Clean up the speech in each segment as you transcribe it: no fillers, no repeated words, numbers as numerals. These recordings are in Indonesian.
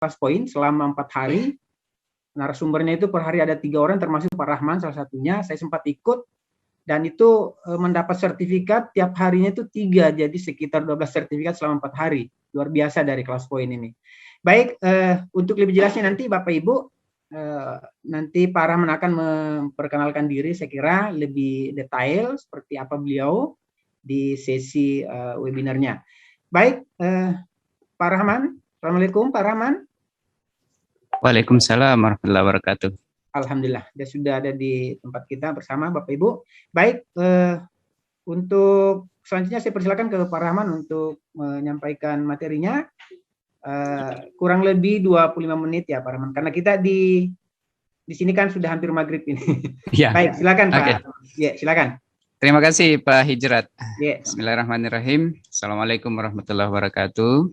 kelas poin selama 4 hari. Narasumbernya itu per hari ada 3 orang, termasuk Pak Rahman salah satunya. Saya sempat ikut dan itu mendapat sertifikat tiap harinya itu 3, jadi sekitar 12 sertifikat selama 4 hari. Luar biasa dari kelas poin ini. Baik, untuk lebih jelasnya nanti Bapak Ibu, nanti Pak Rahman akan memperkenalkan diri, saya kira lebih detail seperti apa beliau di sesi webinarnya. Baik, Pak Rahman, Assalamualaikum Pak Rahman. Waalaikumsalam warahmatullahi wabarakatuh. Alhamdulillah, dia sudah ada di tempat kita bersama Bapak Ibu. Baik, untuk selanjutnya saya persilakan ke Pak Rahman untuk menyampaikan materinya. Kurang lebih 25 menit ya Pak Rahman, karena kita di sini kan sudah hampir maghrib ini. Ya. Baik, silakan Pak. Okay. Ya, silakan. Terima kasih Pak Hijrat. Ya. Bismillahirrahmanirrahim. Assalamualaikum warahmatullahi wabarakatuh.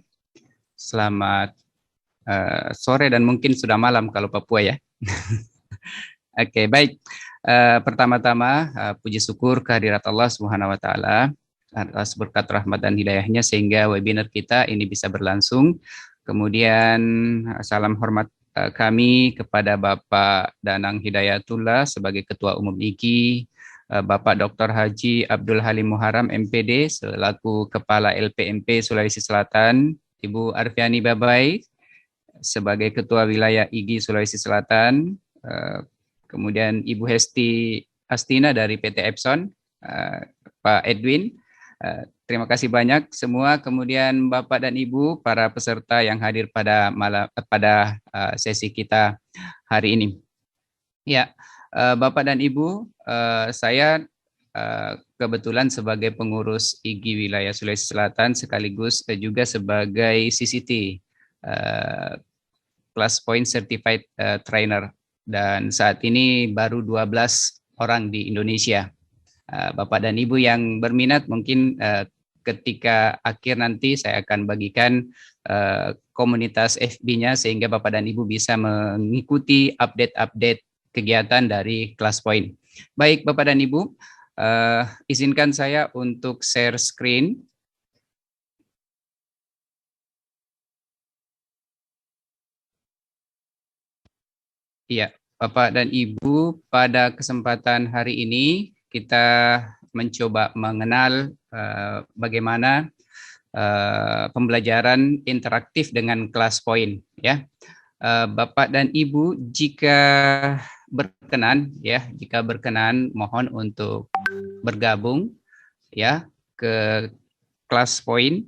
Selamat sore dan mungkin sudah malam kalau Papua ya. Oke, baik. Pertama-tama puji syukur kehadirat Allah Subhanahu wa taala atas berkat rahmat dan hidayahnya sehingga webinar kita ini bisa berlangsung. Kemudian salam hormat kami kepada Bapak Danang Hidayatullah sebagai Ketua Umum IGI, Bapak Dr. Haji Abdul Halim Muharram MPD selaku Kepala LPMP Sulawesi Selatan, Ibu Arfiani Babai sebagai Ketua Wilayah IGI Sulawesi Selatan, kemudian Ibu Hesti Astina dari PT Epson, Pak Edwin, terima kasih banyak semua, kemudian Bapak dan Ibu para peserta yang hadir pada sesi kita hari ini. Ya, Bapak dan Ibu, saya kebetulan sebagai pengurus IGI Wilayah Sulawesi Selatan sekaligus juga sebagai CCT, Class Point Certified Trainer, dan saat ini baru 12 orang di Indonesia. Bapak dan Ibu yang berminat mungkin ketika akhir nanti saya akan bagikan komunitas FB-nya sehingga Bapak dan Ibu bisa mengikuti update-update kegiatan dari Class Point. Baik Bapak dan Ibu, izinkan saya untuk share screen. Iya, Bapak dan Ibu, pada kesempatan hari ini kita mencoba mengenal bagaimana pembelajaran interaktif dengan Class Point ya. Bapak dan Ibu, jika berkenan mohon untuk bergabung ya ke Class Point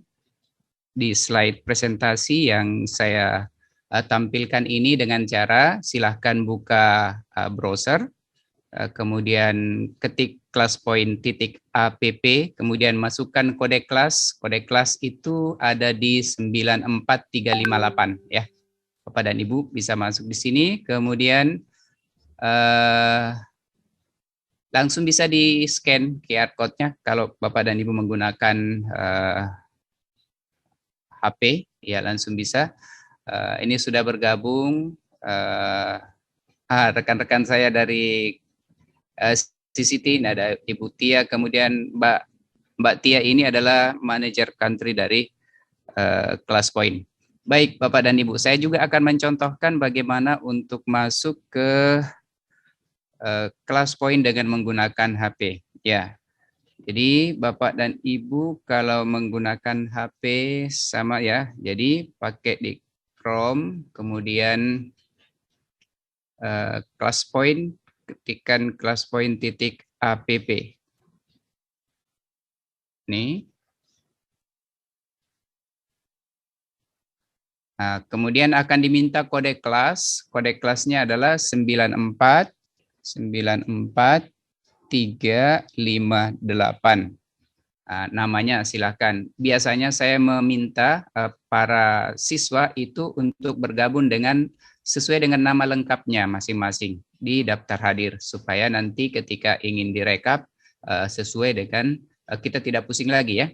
di slide presentasi yang saya tampilkan ini dengan cara silahkan buka browser, kemudian ketik classpoint.app, kemudian masukkan kode kelas. Kode kelas itu ada di 94358 ya. Bapak dan Ibu bisa masuk di sini, kemudian langsung bisa di scan QR code-nya kalau Bapak dan Ibu menggunakan HP ya, langsung bisa. Ini sudah bergabung rekan-rekan saya dari CCT, ada Ibu Tia, kemudian Mbak Tia ini adalah manajer country dari Class Point. Baik Bapak dan Ibu, saya juga akan mencontohkan bagaimana untuk masuk ke Class Point dengan menggunakan HP ya. Jadi Bapak dan Ibu kalau menggunakan HP sama ya, jadi pakai di Chrome, kemudian Class Point, ketikkan classpoint.app. Nih. Nah, kemudian akan diminta kode kelas. Kode kelasnya adalah 94358. Namanya silakan. Biasanya saya meminta para siswa itu untuk bergabung sesuai dengan nama lengkapnya masing-masing di daftar hadir supaya nanti ketika ingin direkap sesuai dengan kita tidak pusing lagi ya.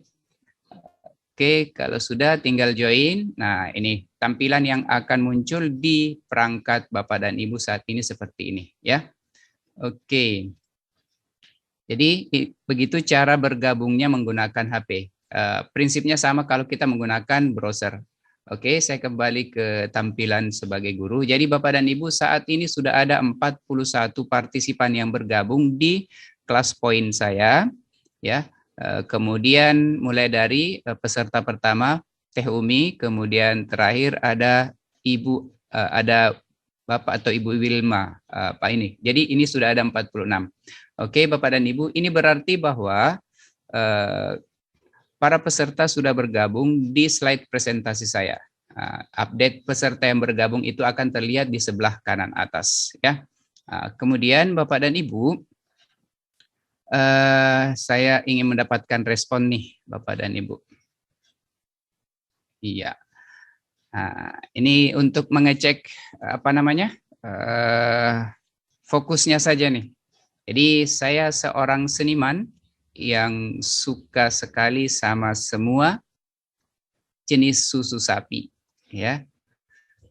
Oke, kalau sudah tinggal join. Nah, ini tampilan yang akan muncul di perangkat Bapak dan Ibu saat ini seperti ini ya. Oke. Jadi begitu cara bergabungnya menggunakan HP. Prinsipnya sama kalau kita menggunakan browser. Oke, saya kembali ke tampilan sebagai guru. Jadi Bapak dan Ibu, saat ini sudah ada 41 partisipan yang bergabung di kelas poin saya, ya. Kemudian mulai dari peserta pertama Teh Umi, kemudian terakhir ada ada Bapak atau Ibu Wilma, Pak ini. Jadi ini sudah ada 46. Oke, Bapak dan Ibu, ini berarti bahwa para peserta sudah bergabung di slide presentasi saya. Update peserta yang bergabung itu akan terlihat di sebelah kanan atas, ya. Kemudian Bapak dan Ibu, saya ingin mendapatkan respon nih, Bapak dan Ibu. Iya. Ini untuk mengecek apa namanya fokusnya saja nih. Jadi saya seorang seniman yang suka sekali sama semua jenis susu sapi, ya.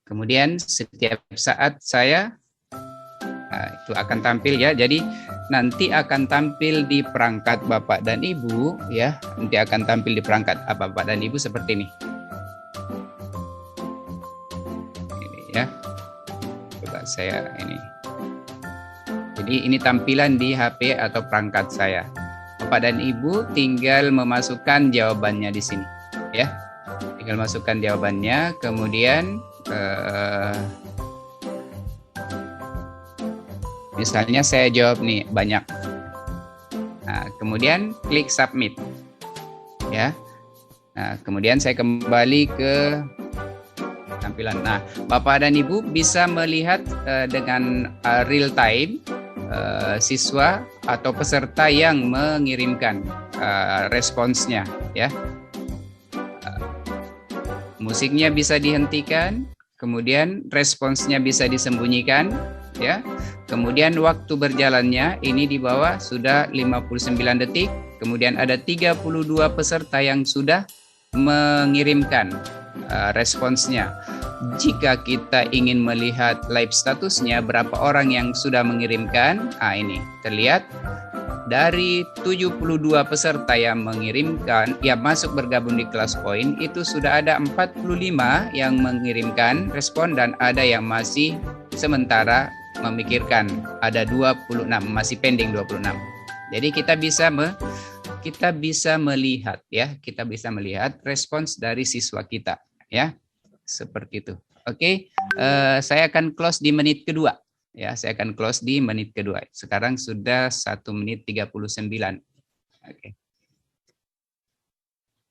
Kemudian setiap saat saya itu akan tampil, ya. Jadi nanti akan tampil di perangkat Bapak dan Ibu, ya. Nanti akan tampil di perangkat Bapak dan Ibu seperti ini. Ini, ya. Coba saya ini. Jadi ini tampilan di HP atau perangkat saya. Bapak dan Ibu tinggal memasukkan jawabannya di sini, ya. Tinggal masukkan jawabannya, kemudian misalnya saya jawab nih banyak. Nah, kemudian klik submit, ya. Nah, kemudian saya kembali ke tampilan. Nah, Bapak dan Ibu bisa melihat dengan real time siswa atau peserta yang mengirimkan responsnya, ya. Musiknya bisa dihentikan, kemudian responsnya bisa disembunyikan, ya. Kemudian waktu berjalannya ini di bawah sudah 59 detik, kemudian ada 32 peserta yang sudah mengirimkan responsnya. Jika kita ingin melihat live statusnya berapa orang yang sudah mengirimkan, ini terlihat dari 72 peserta yang mengirimkan, yang masuk bergabung di kelas poin, itu sudah ada 45 yang mengirimkan respon dan ada yang masih sementara memikirkan, ada 26, masih pending 26. Jadi kita bisa melihat, ya, kita bisa melihat respons dari siswa kita, ya. Seperti itu. Oke, saya akan close di menit kedua. Ya, saya akan close di menit kedua. Sekarang sudah 1 menit 39. Oke.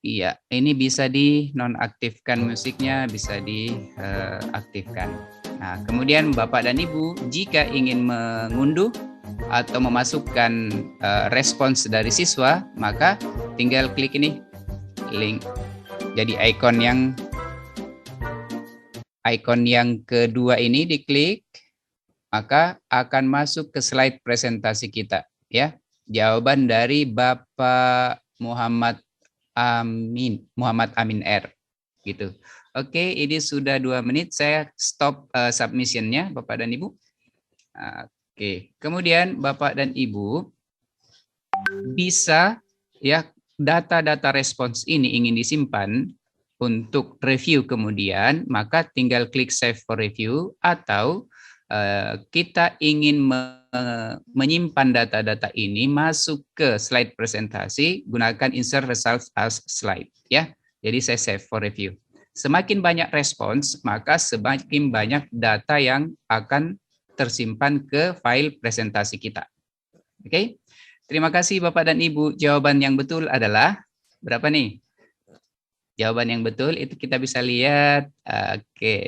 Iya, ini bisa dinonaktifkan musiknya, bisa diaktifkan. Nah, kemudian Bapak dan Ibu, jika ingin mengunduh atau memasukkan respons dari siswa, maka tinggal klik ini, link. Jadi ikon yang kedua ini diklik, maka akan masuk ke slide presentasi kita, ya. Jawaban dari Bapak Muhammad Amin R, gitu. Oke, ini sudah 2 menit, saya stop submission-nya, Bapak dan Ibu. Oke, kemudian Bapak dan Ibu bisa, ya, data-data respons ini ingin disimpan untuk review kemudian, maka tinggal klik save for review, atau kita ingin menyimpan data-data ini masuk ke slide presentasi, gunakan insert results as slide, ya. Jadi saya save for review. Semakin banyak respons, maka semakin banyak data yang akan tersimpan ke file presentasi kita. Oke. Terima kasih Bapak dan Ibu. Jawaban yang betul adalah berapa nih? Jawaban yang betul itu kita bisa lihat,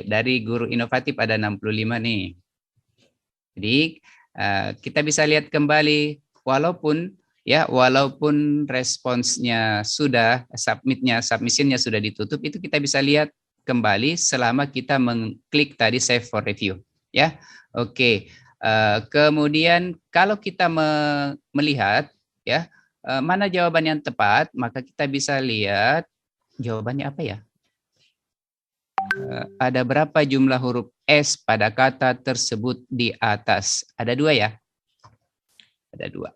dari Guru Inovatif ada 65 nih. Jadi kita bisa lihat kembali, walaupun responsnya sudah, submissionnya sudah ditutup, itu kita bisa lihat kembali selama kita mengklik tadi save for review, ya. Oke. Kemudian kalau kita melihat, ya, mana jawaban yang tepat, maka kita bisa lihat jawabannya apa ya? Ada berapa jumlah huruf S pada kata tersebut di atas? Ada 2 ya? Ada 2.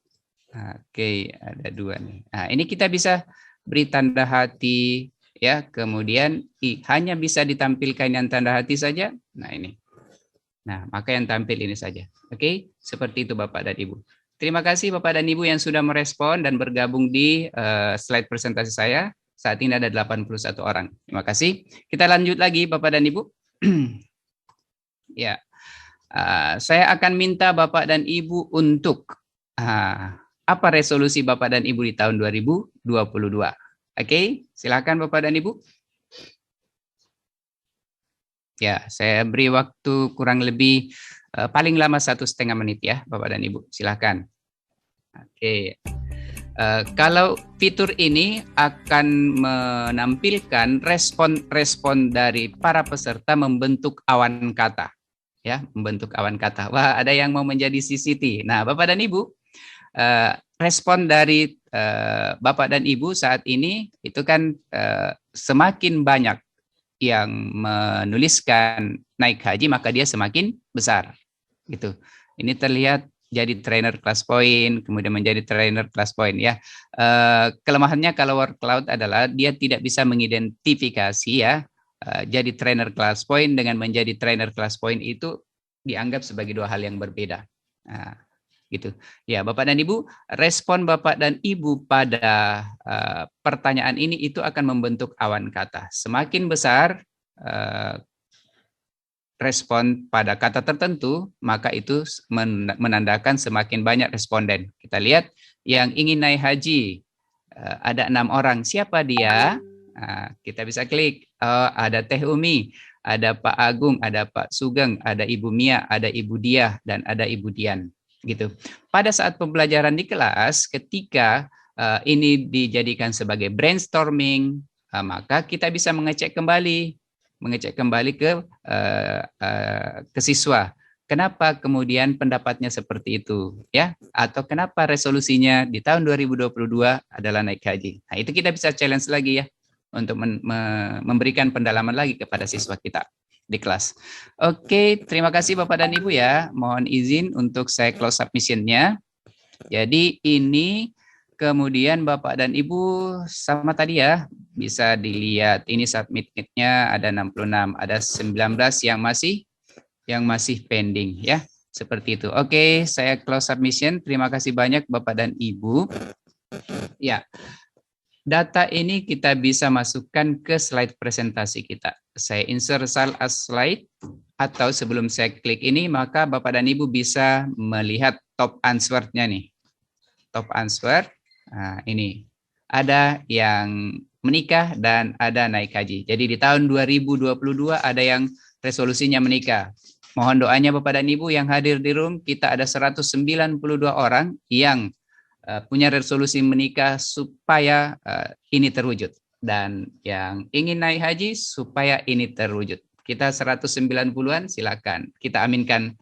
Oke, ada 2 nih. Nah, ini kita bisa beri tanda hati, ya, kemudian hanya bisa ditampilkan yang tanda hati saja. Nah, ini. Nah, maka yang tampil ini saja. Oke, seperti itu Bapak dan Ibu. Terima kasih Bapak dan Ibu yang sudah merespon dan bergabung di slide presentasi saya. Saat ini ada 81 orang. Terima kasih. Kita lanjut lagi Bapak dan Ibu. Ya, saya akan minta Bapak dan Ibu untuk apa resolusi Bapak dan Ibu di tahun 2022. Oke, silakan Bapak dan Ibu. Ya, saya beri waktu kurang lebih paling lama 1,5 menit ya, Bapak dan Ibu. Silakan. Oke. Kalau fitur ini akan menampilkan respon-respon dari para peserta membentuk awan kata. Ya, membentuk awan kata. Wah, ada yang mau menjadi CCT. Nah, Bapak dan Ibu, respon dari Bapak dan Ibu saat ini itu kan semakin banyak yang menuliskan naik haji, maka dia semakin besar. Gitu. Ini terlihat jadi trainer kelas poin, kemudian menjadi trainer kelas poin ya. Kelemahannya kalau word cloud adalah dia tidak bisa mengidentifikasi ya. Jadi trainer kelas poin dengan menjadi trainer kelas poin itu dianggap sebagai dua hal yang berbeda. Nah, gitu. Ya, Bapak dan Ibu, respon Bapak dan Ibu pada pertanyaan ini itu akan membentuk awan kata. Semakin besar respon pada kata tertentu, maka itu menandakan semakin banyak responden. Kita lihat yang ingin naik haji, ada 6 orang. Siapa dia? Kita bisa klik. Ada Teh Umi, ada Pak Agung, ada Pak Sugeng, ada Ibu Mia, ada Ibu Diah, dan ada Ibu Dian. Gitu. Pada saat pembelajaran di kelas, ketika ini dijadikan sebagai brainstorming, maka kita bisa mengecek kembali ke siswa. Kenapa kemudian pendapatnya seperti itu, ya? Atau kenapa resolusinya di tahun 2022 adalah naik haji? Nah, itu kita bisa challenge lagi ya untuk memberikan pendalaman lagi kepada siswa kita di kelas. Oke, terima kasih Bapak dan Ibu ya. Mohon izin untuk saya close submission-nya. Jadi ini kemudian Bapak dan Ibu sama tadi ya, bisa dilihat ini submit-nya ada 66, ada 19 yang masih pending ya. Seperti itu. Oke, saya close submission. Terima kasih banyak Bapak dan Ibu. Ya. Data ini kita bisa masukkan ke slide presentasi kita. Saya insert as slide atau sebelum saya klik ini maka Bapak dan Ibu bisa melihat top answer-nya nih. Top answer. Nah, ini ada yang menikah dan ada naik haji. Jadi di tahun 2022 ada yang resolusinya menikah. Mohon doanya Bapak dan Ibu yang hadir di room, kita ada 192 orang yang punya resolusi menikah supaya ini terwujud. Dan yang ingin naik haji supaya ini terwujud. Kita 190-an, silakan. Kita aminkan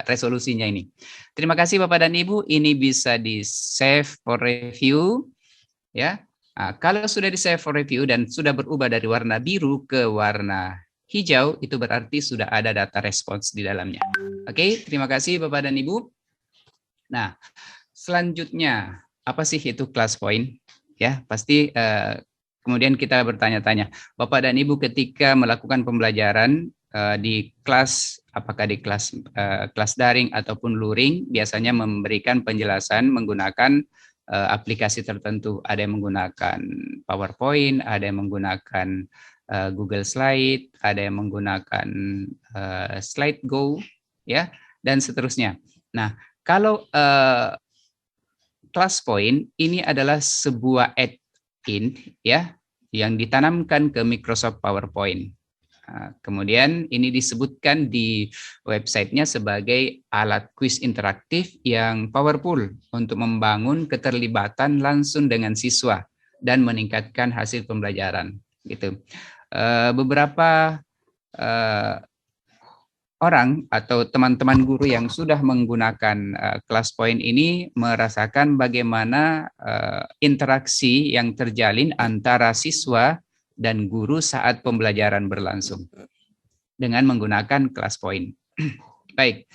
resolusinya ini. Terima kasih Bapak dan Ibu, ini bisa di-save for review. Ya, kalau sudah di-save for review dan sudah berubah dari warna biru ke warna hijau, itu berarti sudah ada data respons di dalamnya. Oke, terima kasih Bapak dan Ibu. Nah, selanjutnya, apa sih itu class point? Ya, pasti kemudian kita bertanya-tanya, Bapak dan Ibu ketika melakukan pembelajaran di kelas, apakah di kelas daring ataupun luring, biasanya memberikan penjelasan menggunakan aplikasi tertentu. Ada yang menggunakan PowerPoint, ada yang menggunakan Google Slide, ada yang menggunakan Slide Go, ya, dan seterusnya. Nah, kalau class point ini adalah sebuah add-in ya yang ditanamkan ke Microsoft PowerPoint. Kemudian ini disebutkan di websitenya sebagai alat kuis interaktif yang powerful untuk membangun keterlibatan langsung dengan siswa dan meningkatkan hasil pembelajaran. Gitu. Beberapa orang atau teman-teman guru yang sudah menggunakan class point ini merasakan bagaimana interaksi yang terjalin antara siswa dan guru saat pembelajaran berlangsung dengan menggunakan class point. Baik,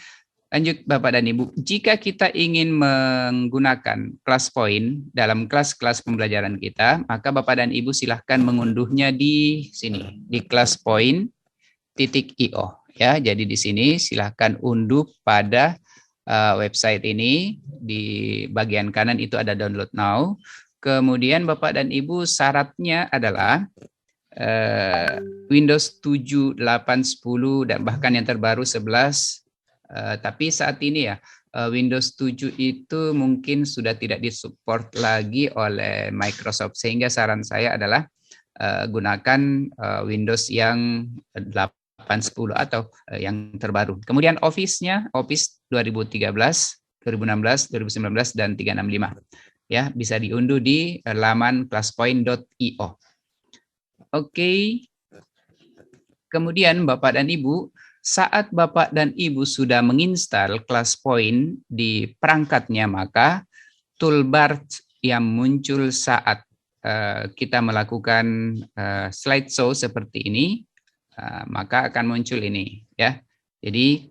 Lanjut Bapak dan Ibu, jika kita ingin menggunakan kelas point dalam kelas-kelas pembelajaran kita, maka Bapak dan Ibu silahkan mengunduhnya di sini, di classpoint.io. Ya, jadi di sini silahkan unduh pada website ini, di bagian kanan itu ada download now. Kemudian Bapak dan Ibu syaratnya adalah Windows 7, 8, 10, dan bahkan yang terbaru 11. Tapi saat ini ya, Windows 7 itu mungkin sudah tidak disupport lagi oleh Microsoft. Sehingga saran saya adalah gunakan Windows yang 8, 10 atau yang terbaru. Kemudian Office-nya, Office 2013, 2016, 2019, dan 365. Ya, bisa diunduh di laman classpoint.io. Oke. Kemudian Bapak dan Ibu, saat Bapak dan Ibu sudah menginstal ClassPoint di perangkatnya, maka toolbar yang muncul saat kita melakukan slideshow seperti ini, maka akan muncul ini, ya. Jadi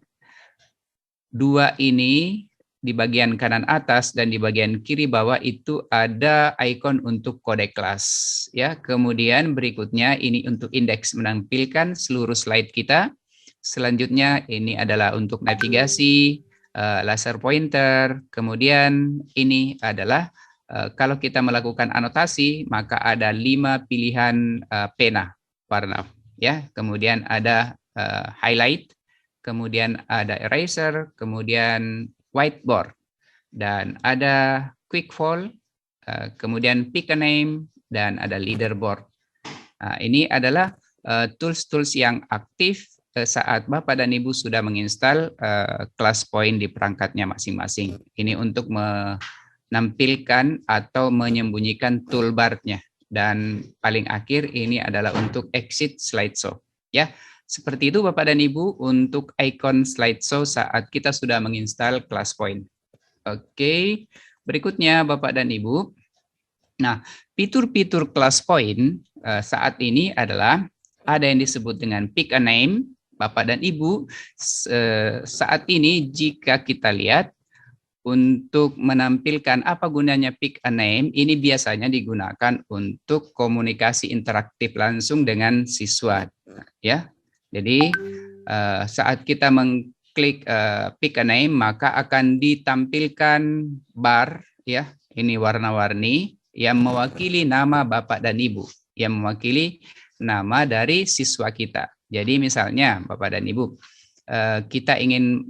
dua ini di bagian kanan atas dan di bagian kiri bawah itu ada ikon untuk kode kelas, ya. Kemudian berikutnya ini untuk indeks, menampilkan seluruh slide kita. Selanjutnya ini adalah untuk navigasi, laser pointer. Kemudian ini adalah kalau kita melakukan anotasi, maka ada 5 pilihan pena warna, ya. Kemudian ada highlight, kemudian ada eraser, kemudian whiteboard, dan ada quick fall, kemudian pick a name, dan ada leaderboard. Nah, ini adalah tools-tools yang aktif saat Bapak dan Ibu sudah menginstal ClassPoint di perangkatnya masing-masing. Ini untuk menampilkan atau menyembunyikan toolbar-nya. Dan paling akhir ini adalah untuk exit slideshow. Ya, seperti itu Bapak dan Ibu untuk icon slideshow saat kita sudah menginstal ClassPoint. Oke, berikutnya Bapak dan Ibu. Nah, fitur-fitur ClassPoint saat ini adalah ada yang disebut dengan pick a name. Bapak dan Ibu, saat ini jika kita lihat untuk menampilkan apa gunanya pick a name, ini biasanya digunakan untuk komunikasi interaktif langsung dengan siswa, ya. Jadi saat kita mengklik pick a name, maka akan ditampilkan bar, ya, ini warna-warni yang mewakili nama Bapak dan Ibu, yang mewakili nama dari siswa kita. Jadi misalnya Bapak dan Ibu, kita ingin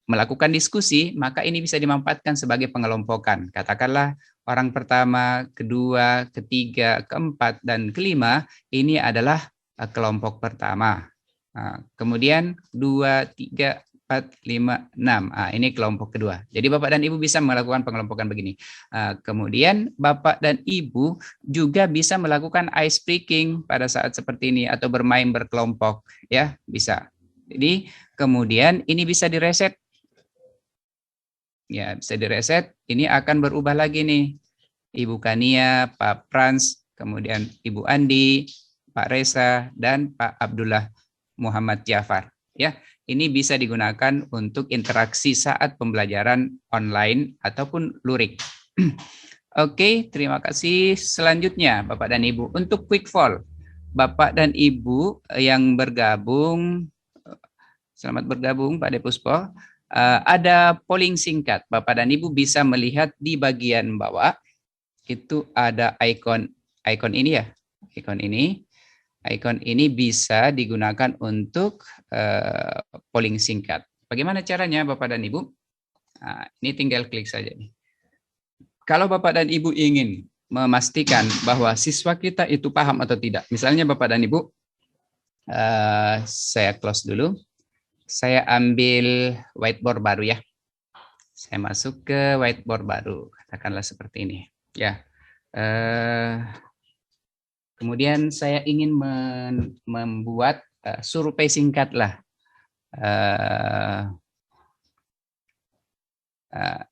melakukan diskusi, maka ini bisa dimanfaatkan sebagai pengelompokan. Katakanlah orang pertama, kedua, ketiga, keempat, dan kelima, ini adalah kelompok pertama. Kemudian 2, 3, 4, 5, 6. Ini kelompok kedua. Jadi Bapak dan Ibu bisa melakukan pengelompokan begini. Kemudian Bapak dan Ibu juga bisa melakukan ice breaking pada saat seperti ini atau bermain berkelompok, ya, bisa. Jadi kemudian ini bisa direset. Ya, bisa direset. Ini akan berubah lagi nih. Ibu Kania, Pak Frans, kemudian Ibu Andi, Pak Reza, dan Pak Abdullah Muhammad Jafar. Ya, ini bisa digunakan untuk interaksi saat pembelajaran online ataupun luring. Oke, terima kasih. Selanjutnya, Bapak dan Ibu, untuk quick fall, Bapak dan Ibu yang bergabung, selamat bergabung Pak Depuspo. Ada polling singkat. Bapak dan Ibu bisa melihat di bagian bawah itu ada ikon ini, ya. Ikon ini bisa digunakan untuk polling singkat. Bagaimana caranya Bapak dan Ibu? Ini tinggal klik saja nih. Kalau Bapak dan Ibu ingin memastikan bahwa siswa kita itu paham atau tidak, misalnya Bapak dan Ibu, saya close dulu. Saya ambil whiteboard baru, ya. Saya masuk ke whiteboard baru, katakanlah seperti ini, ya. Kemudian saya ingin membuat survei singkat lah.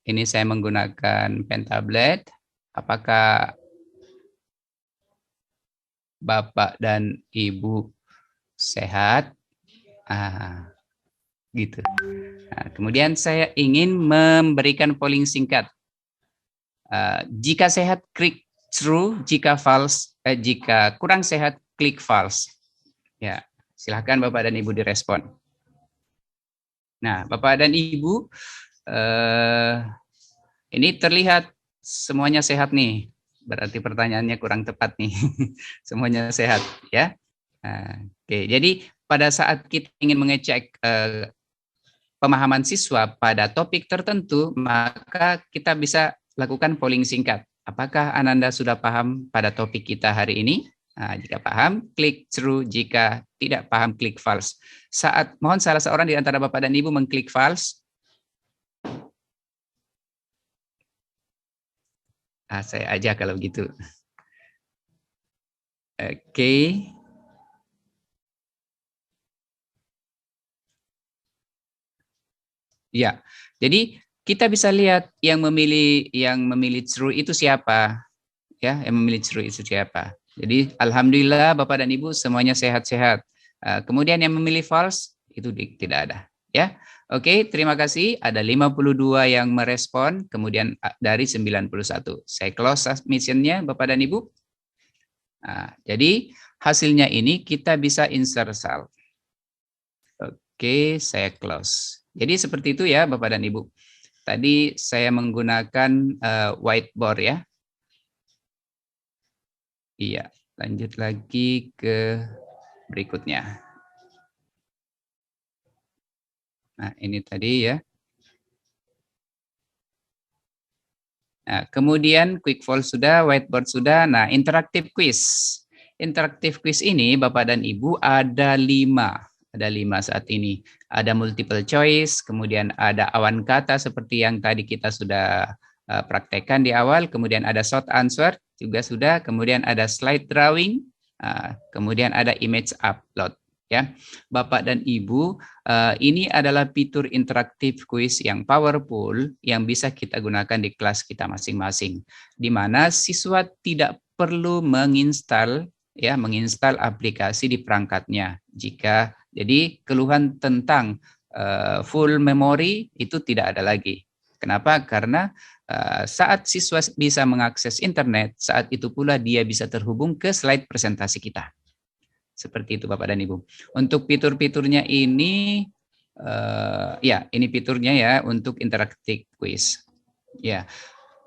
Ini saya menggunakan pen tablet. Apakah Bapak dan Ibu sehat? gitu. Nah, kemudian saya ingin memberikan polling singkat. Jika sehat, klik true. Jika false, jika kurang sehat, klik false. Ya, silahkan Bapak dan Ibu direspon. Nah, Bapak dan Ibu, ini terlihat semuanya sehat nih. Berarti pertanyaannya kurang tepat nih. Semuanya sehat, ya. Nah, oke, jadi pada saat kita ingin mengecek pemahaman siswa pada topik tertentu, maka kita bisa lakukan polling singkat. Apakah Ananda sudah paham pada topik kita hari ini? Nah, jika paham, klik true. Jika tidak paham, klik false. Mohon salah seorang di antara Bapak dan Ibu mengklik false. Saya aja kalau gitu. Oke. Ya, jadi kita bisa lihat yang memilih true itu siapa, ya, yang memilih true itu siapa. Jadi alhamdulillah Bapak dan Ibu semuanya sehat-sehat. Kemudian yang memilih false itu tidak ada, ya. Oke, terima kasih. Ada 52 yang merespon, kemudian dari 91. Saya close submission-nya Bapak dan Ibu. Jadi hasilnya ini kita bisa insert cell. Oke, saya close. Jadi seperti itu ya Bapak dan Ibu. Tadi saya menggunakan whiteboard ya. Iya, lanjut lagi ke berikutnya. Nah, ini tadi ya. Nah, kemudian quick fall sudah, whiteboard sudah. Nah, interaktif quiz. Interaktif quiz ini Bapak dan Ibu ada 5. Ada 5 saat ini. Ada multiple choice, kemudian ada awan kata seperti yang tadi kita sudah praktekkan di awal, kemudian ada short answer juga sudah, kemudian ada slide drawing, kemudian ada image upload. Ya, Bapak dan Ibu, ini adalah fitur interaktif quiz yang powerful yang bisa kita gunakan di kelas kita masing-masing, di mana siswa tidak perlu menginstal aplikasi di perangkatnya. Jadi keluhan tentang full memory itu tidak ada lagi. Kenapa? Karena saat siswa bisa mengakses internet, saat itu pula dia bisa terhubung ke slide presentasi kita. Seperti itu Bapak dan Ibu. Untuk fitur-fiturnya ini, ini fiturnya ya untuk interaktif quiz. Ya,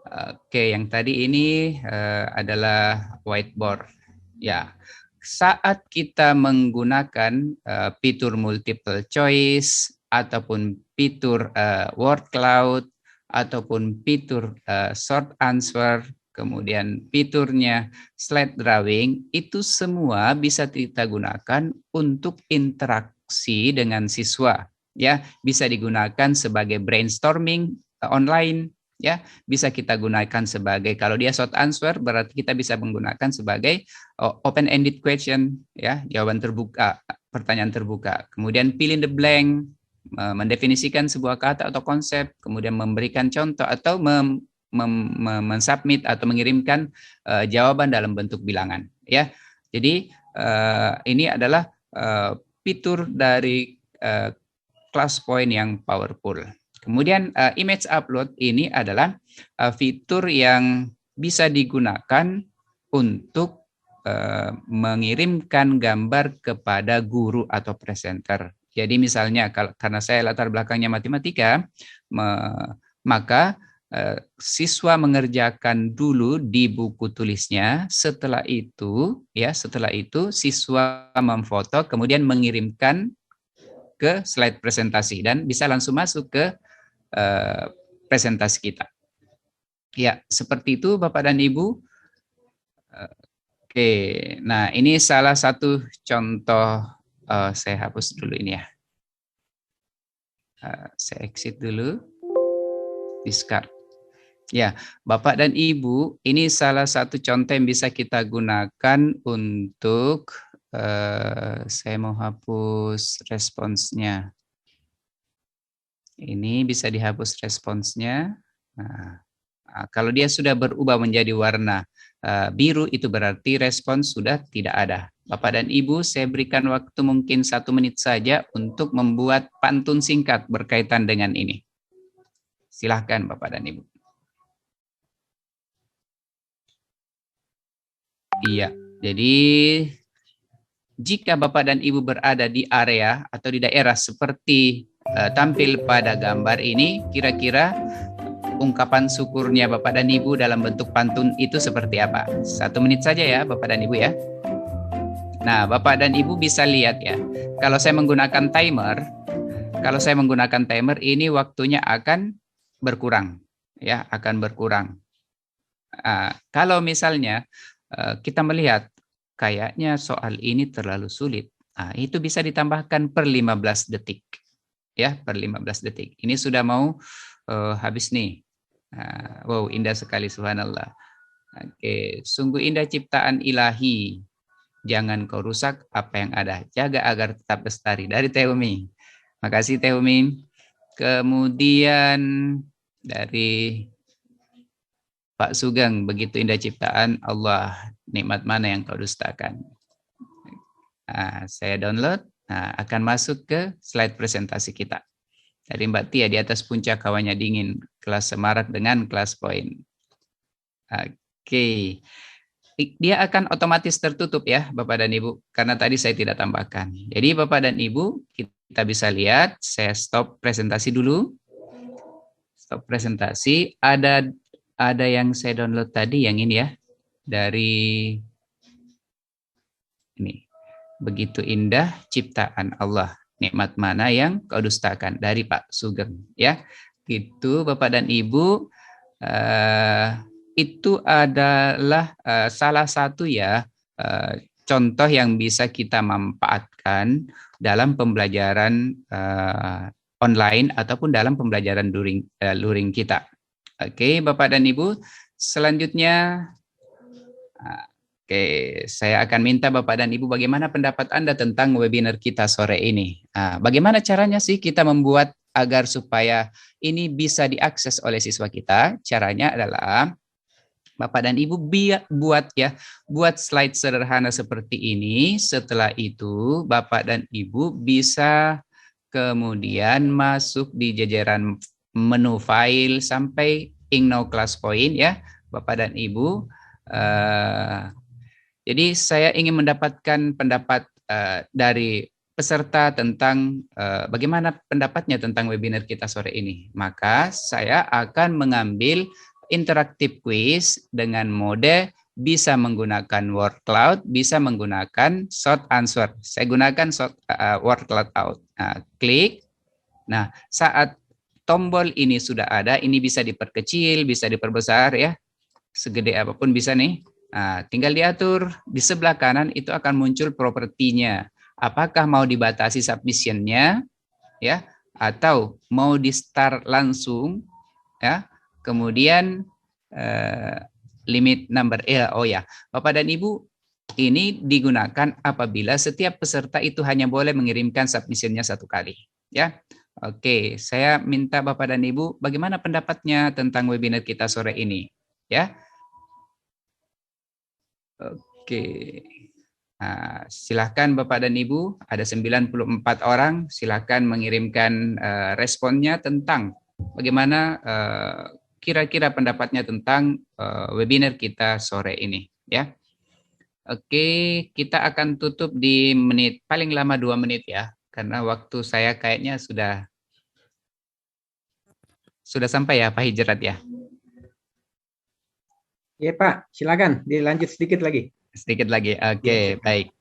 oke, yang tadi ini adalah whiteboard. Ya, saat kita menggunakan fitur multiple choice ataupun fitur word cloud ataupun fitur short answer, kemudian fiturnya slide drawing, itu semua bisa kita gunakan untuk interaksi dengan siswa. Ya, bisa digunakan sebagai brainstorming online, ya, bisa kita gunakan sebagai, kalau dia short answer berarti kita bisa menggunakan sebagai open ended question, ya, jawaban terbuka, pertanyaan terbuka. Kemudian fill in the blank, mendefinisikan sebuah kata atau konsep, kemudian memberikan contoh atau mensubmit atau mengirimkan jawaban dalam bentuk bilangan, ya. Jadi ini adalah fitur dari ClassPoint yang powerful. Kemudian image upload ini adalah fitur yang bisa digunakan untuk mengirimkan gambar kepada guru atau presenter. Jadi misalnya karena saya latar belakangnya matematika, maka siswa mengerjakan dulu di buku tulisnya, setelah itu siswa memfoto kemudian mengirimkan ke slide presentasi dan bisa langsung masuk ke presentasi kita. Ya, seperti itu Bapak dan Ibu. Oke, nah ini salah satu contoh, saya hapus dulu ini ya. Saya exit dulu, discard. Ya, Bapak dan Ibu, ini salah satu contoh yang bisa kita gunakan untuk, saya mau hapus responsnya. Ini bisa dihapus responsnya. Nah, kalau dia sudah berubah menjadi warna biru itu berarti respons sudah tidak ada. Bapak dan Ibu, saya berikan waktu mungkin 1 menit saja untuk membuat pantun singkat berkaitan dengan ini. Silahkan Bapak dan Ibu. Iya, jadi jika Bapak dan Ibu berada di area atau di daerah seperti tampil pada gambar ini, kira-kira ungkapan syukurnya Bapak dan Ibu dalam bentuk pantun itu seperti apa? 1 menit saja ya Bapak dan Ibu ya. Nah, Bapak dan Ibu bisa lihat ya. Kalau saya menggunakan timer, ini waktunya akan berkurang ya, akan berkurang. Kalau misalnya kita melihat kayaknya soal ini terlalu sulit, itu bisa ditambahkan per 15 detik ya, per 15 detik. Ini sudah mau habis nih. Wow, indah sekali, subhanallah. Oke, sungguh indah ciptaan ilahi. Jangan kau rusak apa yang ada. Jaga agar tetap lestari. Dari Teh Umi. Makasih Teh Umi. Kemudian dari Pak Sugeng, begitu indah ciptaan Allah. Nikmat mana yang kau dustakan. Saya download. Akan masuk ke slide presentasi kita. Dari Mbak Tia, di atas puncak kawannya dingin, kelas semarak dengan kelas poin. Oke. Dia akan otomatis tertutup ya Bapak dan Ibu, karena tadi saya tidak tambahkan. Jadi Bapak dan Ibu, kita bisa lihat, saya stop presentasi dulu. Stop presentasi, ada yang saya download tadi, yang ini ya, dari ini. Begitu indah ciptaan Allah. Nikmat mana yang kau dustakan, dari Pak Sugeng ya. Itu Bapak dan Ibu, itu adalah salah satu ya contoh yang bisa kita manfaatkan dalam pembelajaran online ataupun dalam pembelajaran luring kita. Oke, Bapak dan Ibu, selanjutnya saya akan minta Bapak dan Ibu bagaimana pendapat Anda tentang webinar kita sore ini. Bagaimana caranya sih kita membuat agar supaya ini bisa diakses oleh siswa kita? Caranya adalah Bapak dan Ibu buat slide sederhana seperti ini. Setelah itu Bapak dan Ibu bisa kemudian masuk di jajaran menu file sampai Ignore Class Point ya, Bapak dan Ibu. Jadi saya ingin mendapatkan pendapat dari peserta tentang bagaimana pendapatnya tentang webinar kita sore ini. Maka saya akan mengambil interaktif quiz dengan mode bisa menggunakan word cloud, bisa menggunakan short answer. Saya gunakan word cloud out. Klik. Nah, saat tombol ini sudah ada, ini bisa diperkecil, bisa diperbesar ya. Segede apapun bisa nih. Tinggal diatur di sebelah kanan itu akan muncul propertinya. Apakah mau dibatasi submissionnya, ya, atau mau di start langsung, ya. Kemudian limit number, Bapak dan Ibu, ini digunakan apabila setiap peserta itu hanya boleh mengirimkan submissionnya 1 kali, ya. Oke, saya minta Bapak dan Ibu, bagaimana pendapatnya tentang webinar kita sore ini, ya. Oke, silahkan Bapak dan Ibu, ada 94 orang, silahkan mengirimkan responnya tentang bagaimana kira-kira pendapatnya tentang webinar kita sore ini, ya. Oke, kita akan tutup di menit, paling lama 2 menit ya, karena waktu saya kayaknya sudah sampai ya Pak Hijrat ya. Iya Pak, silakan dilanjut sedikit lagi. Sedikit lagi, oke, baik.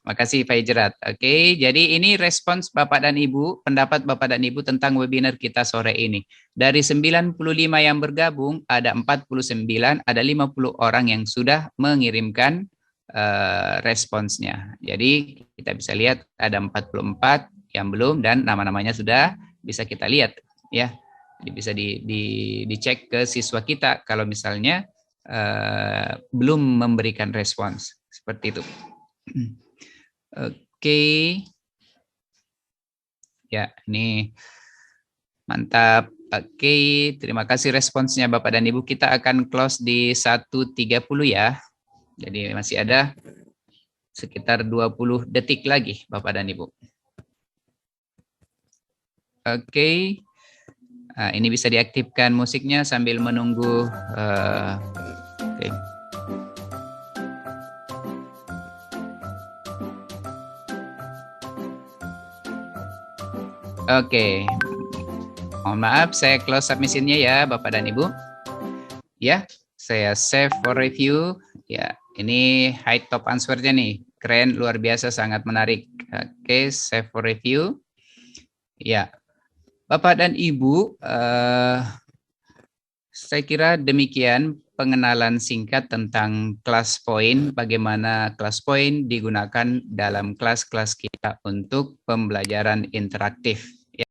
Makasih Pak Hijrat. Oke, jadi ini respons Bapak dan Ibu, pendapat Bapak dan Ibu tentang webinar kita sore ini. Dari 95 yang bergabung, ada 49, ada 50 orang yang sudah mengirimkan responsnya. Jadi kita bisa lihat ada 44 yang belum dan nama-namanya sudah bisa kita lihat ya. Jadi bisa dicek ke siswa kita kalau misalnya belum memberikan respons seperti itu. Oke. Ya, ini Mantap. Oke, terima kasih responsnya Bapak dan Ibu. Kita akan close di 1.30 ya. Jadi masih ada sekitar 20 detik lagi Bapak dan Ibu. Oke. Nah, ini bisa diaktifkan musiknya sambil menunggu. Oke. Oke. Mohon maaf, saya close submission-nya ya, Bapak dan Ibu. Ya, saya save for review. Ya, ini hide top answer-nya nih. Keren, luar biasa, sangat menarik. Oke, save for review. Ya, Bapak dan Ibu, saya kira demikian pengenalan singkat tentang ClassPoint, bagaimana ClassPoint digunakan dalam kelas-kelas kita untuk pembelajaran interaktif.